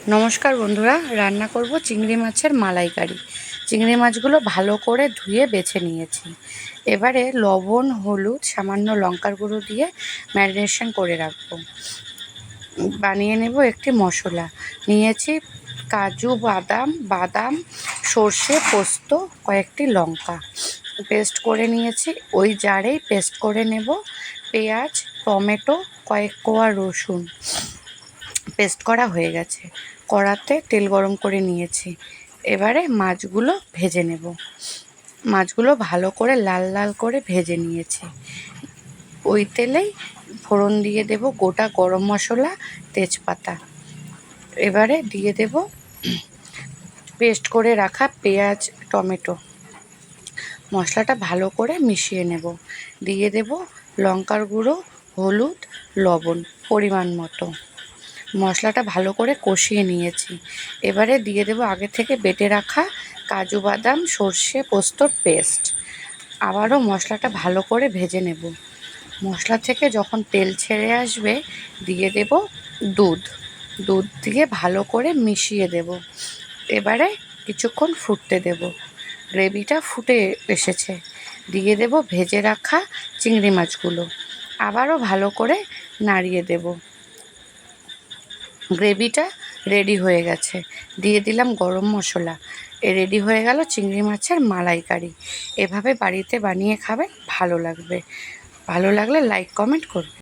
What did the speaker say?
নমস্কার বন্ধুরা, রান্না করব চিংড়ি মাছের মালাইকারি। চিংড়ি মাছগুলো ভালো করে ধুয়ে বেছে নিয়েছি। এবারে লবণ, হলুদ, সামান্য লঙ্কার গুঁড়ো দিয়ে ম্যারিনেশন করে রাখবো। বানিয়ে নেব একটি মশলা। নিয়েছি কাজু, বাদাম, সর্ষে, পোস্ত, কয়েকটি লঙ্কা পেস্ট করে নিয়েছি। ওই জারেই পেস্ট করে নেব পেঁয়াজ, টমেটো, কয়েক কোয়া রসুন। পেস্ট করা হয়ে গেছে। কড়াতে তেল গরম করে নিয়েছি। এবারে মাছগুলো ভেজে নেব। মাছগুলো ভালো করে লাল লাল করে ভেজে নিয়েছি। ওই তেলেই ফোড়ন দিয়ে দেব গোটা গরম মশলা, তেজপাতা। এবারে দিয়ে দেব পেস্ট করে রাখা পেঁয়াজ, টমেটো। মশলাটা ভালো করে মিশিয়ে নেব। দিয়ে দেব লঙ্কার গুঁড়ো, হলুদ, লবণ পরিমাণ মতো। মশলাটা ভালো করে কষিয়ে নিয়েছি। এবারে দিয়ে দেব আগে থেকে বেটে রাখা কাজু, বাদাম, সর্ষে, পোস্তর পেস্ট। আবারও মশলাটা ভালো করে ভেজে নেব। মশলা থেকে যখন তেল ছেড়ে আসবে দিয়ে দেব দুধ দিয়ে ভালো করে মিশিয়ে দেব। এবারে কিছুক্ষণ ফুটতে দেব। গ্রেভিটা ফুটে এসেছে। দিয়ে দেব ভেজে রাখা চিংড়ি মাছগুলো। আবারও ভালো করে নাড়িয়ে দেব। গ্রেভিটা রেডি হয়ে গেছে। দিয়ে দিলাম গরম মশলা। রেডি হয়ে গেল চিংড়ি মাছের মালাইকারি। এভাবে বাড়িতে বানিয়ে খাবেন, ভালো লাগবে। ভালো লাগলে লাইক, কমেন্ট করবেন।